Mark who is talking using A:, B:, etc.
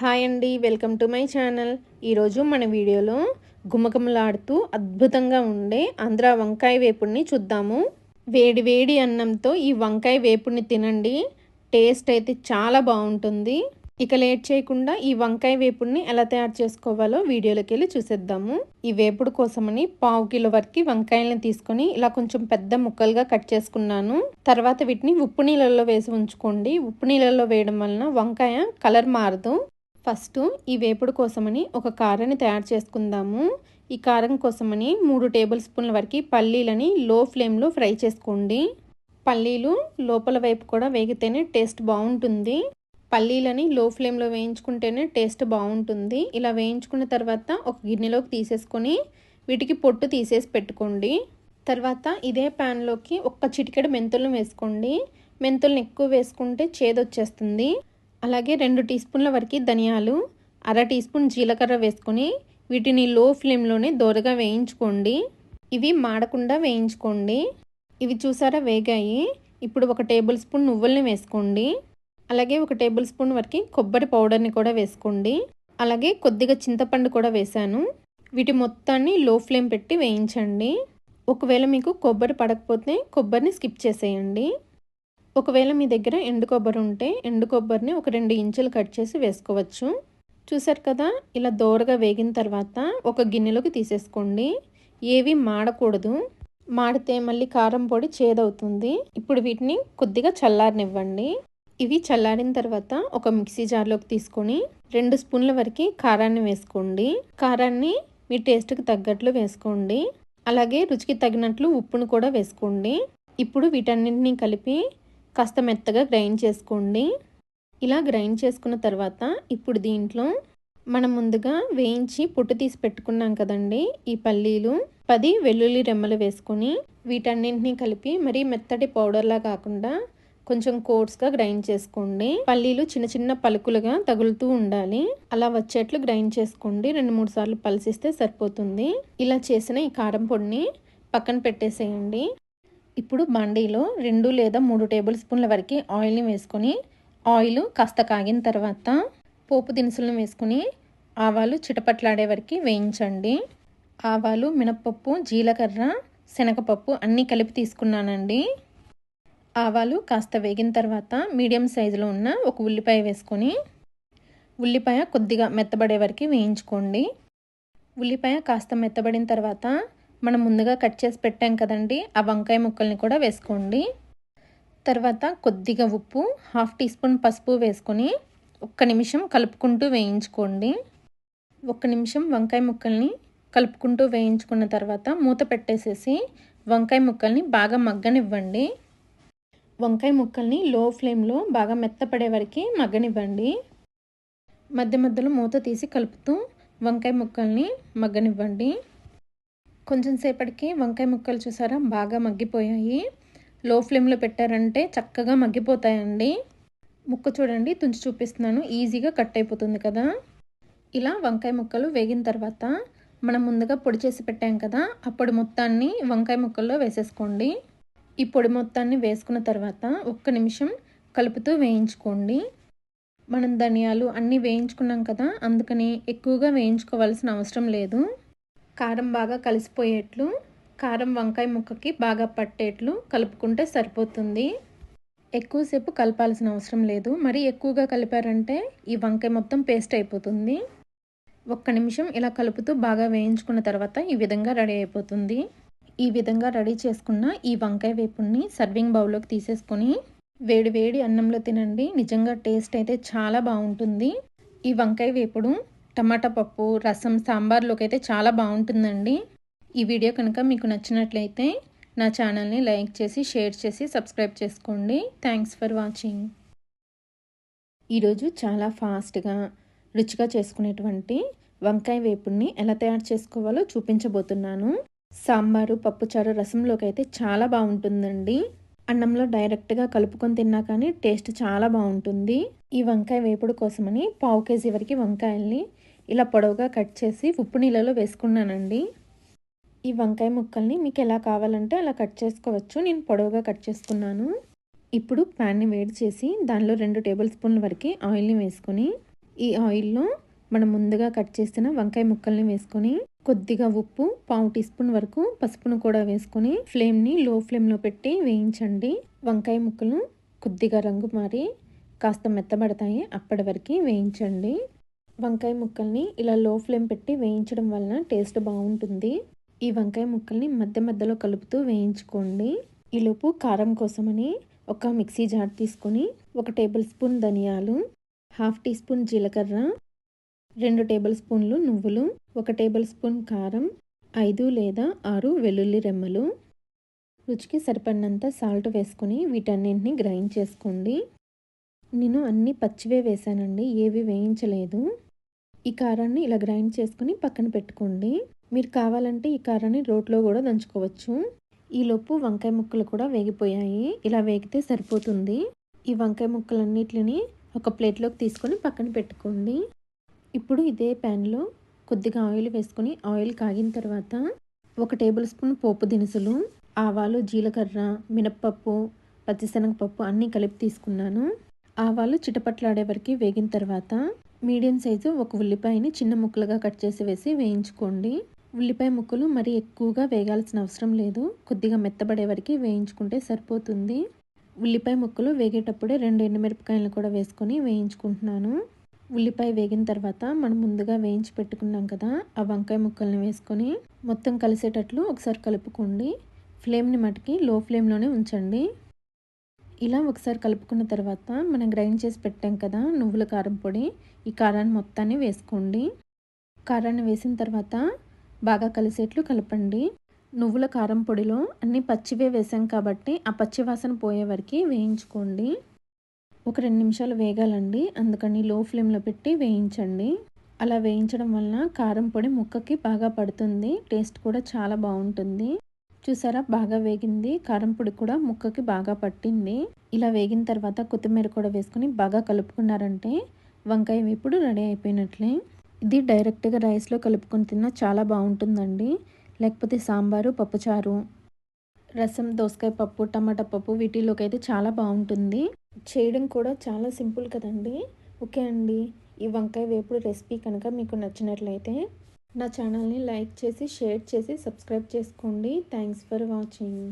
A: Hi అండి, welcome to my channel. ఈరోజు మన వీడియోలో గుమగుమలాడుతూ అద్భుతంగా ఉండే ఆంధ్ర వంకాయ వేపుడిని చూద్దాము. వేడి వేడి అన్నంతో ఈ వంకాయ వేపుడిని తినండి. టేస్ట్ అయితే చాలా బాగుంటుంది. ఇక లేట్ చేయకుండా ఈ వంకాయ వేపుడిని ఎలా తయారు చేసుకోవాలో వీడియోలోకి వెళ్ళి చూసేద్దాము. ఈ వేపుడు కోసమని 1/2 కిలో వరకు వంకాయలను తీసుకొని ఇలా కొంచెం పెద్ద ముక్కలుగా కట్ చేసుకున్నాను. తర్వాత వీటిని ఉప్పు నీళ్ళల్లో వేసి ఉంచుకోండి. ఉప్పు నీళ్ళల్లో వేయడం వలన వంకాయ కలర్ మారదు. ఫస్ట్ ఈ వేపుడు కోసమని ఒక కారాన్ని తయారు చేసుకుందాము. ఈ కారం కోసమని 3 టేబుల్ స్పూన్ల వరకు పల్లీలని లో ఫ్లేమ్లో ఫ్రై చేసుకోండి. పల్లీలు లోపల వైపు కూడా వేగితేనే టేస్ట్ బాగుంటుంది. పల్లీలని లో ఫ్లేమ్లో వేయించుకుంటేనే టేస్ట్ బాగుంటుంది. ఇలా వేయించుకున్న తర్వాత ఒక గిన్నెలోకి తీసేసుకొని వీటికి పొట్టు తీసేసి పెట్టుకోండి. తర్వాత ఇదే ప్యాన్లోకి ఒక్క చిటికెడు మెంతులను వేసుకోండి. మెంతులను ఎక్కువ వేసుకుంటే చేదొచ్చేస్తుంది. అలాగే 2 టీ స్పూన్ల వరకు ధనియాలు, 1/2 టీ స్పూన్ జీలకర్ర వేసుకొని వీటిని లో ఫ్లేమ్లోనే దోరగా వేయించుకోండి. ఇవి మాడకుండా వేయించుకోండి. ఇవి చూసారా వేగాయి. ఇప్పుడు 1 టేబుల్ స్పూన్ నువ్వుల్ని వేసుకోండి. అలాగే 1 టేబుల్ స్పూన్ వరకు కొబ్బరి పౌడర్ని కూడా వేసుకోండి. అలాగే కొద్దిగా చింతపండు కూడా వేశాను. వీటి మొత్తాన్ని లో ఫ్లేమ్ పెట్టి వేయించండి. ఒకవేళ మీకు కొబ్బరి పడకపోతే కొబ్బరిని స్కిప్ చేసేయండి. ఒకవేళ మీ దగ్గర ఎండు కొబ్బరి ఉంటే ఎండు కొబ్బరిని ఒక 2 ఇంచులు కట్ చేసి వేసుకోవచ్చు. చూసారు కదా, ఇలా దోరగా వేగిన తర్వాత ఒక గిన్నెలోకి తీసేసుకోండి. ఏవి మాడకూడదు. మాడితే మళ్ళీ కారం పొడి చేదవుతుంది. ఇప్పుడు వీటిని కొద్దిగా చల్లారనివ్వండి. ఇవి చల్లారిన తర్వాత ఒక మిక్సీ జార్లోకి తీసుకొని 2 స్పూన్ల వరకు కారాన్ని వేసుకోండి. కారాన్ని మీ టేస్ట్కి తగ్గట్లు వేసుకోండి. అలాగే రుచికి తగినట్లు ఉప్పును కూడా వేసుకోండి. ఇప్పుడు వీటన్నింటినీ కలిపి కాస్త మెత్తగా గ్రైండ్ చేసుకోండి. ఇలా గ్రైండ్ చేసుకున్న తర్వాత ఇప్పుడు దీంట్లో మనం ముందుగా వేయించి పొట్టు తీసి పెట్టుకున్నాం కదండి, ఈ పల్లీలు 10 వెల్లుల్లి రెమ్మలు వేసుకొని వీటన్నింటినీ కలిపి మరీ మెత్తటి పౌడర్లా కాకుండా కొంచెం కోర్స్గా గ్రైండ్ చేసుకోండి. పల్లీలు చిన్న చిన్న పలుకులుగా తగులుతూ ఉండాలి. అలా వచ్చేట్లు గ్రైండ్ చేసుకోండి. 2-3 సార్లు పల్సిస్తే సరిపోతుంది. ఇలా చేసిన ఈ కారం పొడిని పక్కన పెట్టేసేయండి. ఇప్పుడు బాండీలో 2 లేదా 3 టేబుల్ స్పూన్ల వరకు ఆయిల్ని వేసుకొని ఆయిల్ కాస్త కాగిన తర్వాత పోపు దినుసులను వేసుకొని ఆవాలు చిటపట్లాడే వరకు వేయించండి. ఆవాలు, మినప్పప్పు, జీలకర్ర, శనగపప్పు అన్నీ కలిపి తీసుకున్నానండి. ఆవాలు కాస్త వేగిన తర్వాత మీడియం సైజులో ఉన్న ఒక ఉల్లిపాయ వేసుకొని ఉల్లిపాయ కొద్దిగా మెత్తబడే వరకు వేయించుకోండి. ఉల్లిపాయ కాస్త మెత్తబడిన తర్వాత మనం ముందుగా కట్ చేసి పెట్టాం కదండి, ఆ వంకాయ ముక్కల్ని కూడా వేసుకోండి. తర్వాత కొద్దిగా ఉప్పు, 1/2 టీ స్పూన్ పసుపు వేసుకొని 1 నిమిషం కలుపుకుంటూ వేయించుకోండి. 1 నిమిషం వంకాయ ముక్కల్ని కలుపుకుంటూ వేయించుకున్న తర్వాత మూత పెట్టేసేసి వంకాయ ముక్కల్ని బాగా మగ్గనివ్వండి. వంకాయ ముక్కల్ని లో ఫ్లేమ్లో బాగా మెత్తపడే వరకు మగ్గనివ్వండి. మధ్య మధ్యలో మూత తీసి కలుపుతూ వంకాయ ముక్కల్ని మగ్గనివ్వండి. కొంచెం సేపటికి వంకాయ ముక్కలు చూసారా బాగా మగ్గిపోయాయి. లో ఫ్లేమ్లో పెట్టారంటే చక్కగా మగ్గిపోతాయండి. ముక్క చూడండి, తుంచి చూపిస్తున్నాను, ఈజీగా కట్ అయిపోతుంది కదా. ఇలా వంకాయ ముక్కలు వేగిన తర్వాత మనం ముందుగా పొడి చేసి పెట్టాం కదా, ఆ పొడి మొత్తాన్ని వంకాయ ముక్కల్లో వేసేసుకోండి. ఈ పొడి మొత్తాన్ని వేసుకున్న తర్వాత 1 నిమిషం కలుపుతూ వేయించుకోండి. మనం ధనియాలు అన్నీ వేయించుకున్నాం కదా, అందుకని ఎక్కువగా వేయించుకోవాల్సిన అవసరం లేదు. కారం బాగా కలిసిపోయేట్లు, కారం వంకాయ ముక్కకి బాగా పట్టేట్లు కలుపుకుంటే సరిపోతుంది. ఎక్కువసేపు కలపాల్సిన అవసరం లేదు. మరీ ఎక్కువగా కలిపారంటే ఈ వంకాయ మొత్తం పేస్ట్ అయిపోతుంది. 1 నిమిషం ఇలా కలుపుతూ బాగా వేయించుకున్న తర్వాత ఈ విధంగా రెడీ అయిపోతుంది. ఈ విధంగా రెడీ చేసుకున్న ఈ వంకాయ వేపుడిని సర్వింగ్ బౌల్లోకి తీసేసుకొని వేడి వేడి అన్నంలో తినండి. నిజంగా టేస్ట్ అయితే చాలా బాగుంటుంది. ఈ వంకాయ వేపుడు టమాటా పప్పు, రసం, సాంబార్లోకి అయితే చాలా బాగుంటుందండి. ఈ వీడియో కనుక మీకు నచ్చినట్లయితే నా ఛానల్ని లైక్ చేసి, షేర్ చేసి, సబ్స్క్రైబ్ చేసుకోండి. Thanks for watching. ఈరోజు చాలా ఫాస్ట్గా రుచిగా చేసుకునేటువంటి వంకాయ వేపుడిని ఎలా తయారు చేసుకోవాలో చూపించబోతున్నాను. సాంబారు, పప్పుచారు, రసంలోకి అయితే చాలా బాగుంటుందండి. అన్నంలో డైరెక్ట్గా కలుపుకొని తిన్నా కానీ టేస్ట్ చాలా బాగుంటుంది. ఈ వంకాయ వేపుడు కోసమని 1/2 కేజీ వరకు వంకాయల్ని ఇలా పొడవుగా కట్ చేసి ఉప్పు నీళ్ళలో వేసుకున్నానండి. ఈ వంకాయ ముక్కల్ని మీకు ఎలా కావాలంటే అలా కట్ చేసుకోవచ్చు. నేను పొడవుగా కట్ చేసుకున్నాను. ఇప్పుడు ప్యాన్ని వేడి చేసి దానిలో 2 టేబుల్ స్పూన్ల వరకు ఆయిల్ని వేసుకొని ఈ ఆయిల్లో మనం ముందుగా కట్ చేసిన వంకాయ ముక్కల్ని వేసుకొని కొద్దిగా ఉప్పు, పావు టీ స్పూన్ వరకు పసుపును కూడా వేసుకొని ఫ్లేమ్ని లో ఫ్లేమ్లో పెట్టి వేయించండి. వంకాయ ముక్కలు కొద్దిగా రంగు మారి కాస్త మెత్తబడతాయి, అప్పటి వరకు వేయించండి. వంకాయ ముక్కల్ని ఇలా లో ఫ్లేమ్ పెట్టి వేయించడం వలన టేస్ట్ బాగుంటుంది. ఈ వంకాయ ముక్కల్ని మధ్య మధ్యలో కలుపుతూ వేయించుకోండి. ఈలోపు కారం కోసమని ఒక మిక్సీ జార్ తీసుకొని 1 టేబుల్ స్పూన్ ధనియాలు, హాఫ్ టీ స్పూన్ జీలకర్ర, 2 టేబుల్ స్పూన్లు నువ్వులు, 1 టేబుల్ స్పూన్ కారం, 5 లేదా 6 వెల్లుల్లి రెమ్మలు, రుచికి సరిపడినంత సాల్ట్ వేసుకొని వీటన్నింటిని గ్రైండ్ చేసుకోండి. నేను అన్ని పచ్చివే వేసానండి, ఏవి వేయించలేదు. ఈ కారాన్ని ఇలా గ్రైండ్ చేసుకుని పక్కన పెట్టుకోండి. మీరు కావాలంటే ఈ కారాన్ని రోట్లో కూడా దంచుకోవచ్చు. ఈలోపు వంకాయ ముక్కలు కూడా వేగిపోయాయి. ఇలా వేగితే సరిపోతుంది. ఈ వంకాయ ముక్కలన్నిటిని ఒక ప్లేట్లోకి తీసుకొని పక్కన పెట్టుకోండి. ఇప్పుడు ఇదే ప్యాన్లో కొద్దిగా ఆయిల్ వేసుకొని ఆయిల్ కాగిన తర్వాత 1 టేబుల్ స్పూన్ పోపు దినుసులు, ఆవాలు, జీలకర్ర, మినప్పప్పు, పచ్చిశనగపప్పు అన్నీ కలిపి తీసుకున్నాను. ఆవాలు చిటపట్లాడే వరకు వేగిన తర్వాత మీడియం సైజు 1 ఉల్లిపాయని చిన్న ముక్కలుగా కట్ చేసి వేసి వేయించుకోండి. ఉల్లిపాయ ముక్కలు మరీ ఎక్కువగా వేగాల్సిన అవసరం లేదు, కొద్దిగా మెత్తబడే వరకు వేయించుకుంటే సరిపోతుంది. ఉల్లిపాయ ముక్కలు వేగేటప్పుడే 2 ఎండుమిరపకాయలను కూడా వేసుకొని వేయించుకుంటున్నాను. ఉల్లిపాయ వేగిన తర్వాత మనం ముందుగా వేయించి పెట్టుకున్నాం కదా, ఆ వంకాయ ముక్కల్ని వేసుకొని మొత్తం కలిసేటట్లు ఒకసారి కలుపుకోండి. ఫ్లేమ్ని మటుకి లో ఫ్లేమ్లోనే ఉంచండి. ఇలా ఒకసారి కలుపుకున్న తర్వాత మనం గ్రైండ్ చేసి పెట్టాం కదా నువ్వుల కారం పొడి, ఈ కారాన్ని మొత్తాన్ని వేసుకోండి. కారాన్ని వేసిన తర్వాత బాగా కలిసేట్లు కలపండి. నువ్వుల కారం పొడిలో అన్ని పచ్చివే వేసాం కాబట్టి ఆ పచ్చి వాసన పోయే వరకు వేయించుకోండి. ఒక 2 నిమిషాలు వేగాలండి, అందుకని లో ఫ్లేమ్లో పెట్టి వేయించండి. అలా వేయించడం వలన కారం పొడి ముక్కకి బాగా పడుతుంది, టేస్ట్ కూడా చాలా బాగుంటుంది. చూసారా, బాగా వేగింది, కారం పొడి కూడా ముక్కకి బాగా పట్టింది. ఇలా వేగిన తర్వాత కొత్తిమీర కూడా వేసుకొని బాగా కలుపుకున్నారంటే వంకాయ వేపుడు రెడీ అయిపోయినట్లే. ఇది డైరెక్ట్గా రైస్లో కలుపుకొని తిన్నా చాలా బాగుంటుందండి, లేకపోతే సాంబారు, పప్పుచారు, రసం, దోసకాయ పప్పు, టమాటా పప్పు వీటిలోకి అయితే చాలా బాగుంటుంది. చేయడం కూడా చాలా సింపుల్ కదండి. ఓకే అండి, ఈ వంకాయ వేపుడు రెసిపీ కనుక మీకు నచ్చినట్లయితే నా ఛానల్ని లైక్ చేసి, షేర్ చేసి, సబ్స్క్రైబ్ చేసుకోండి. Thanks for watching.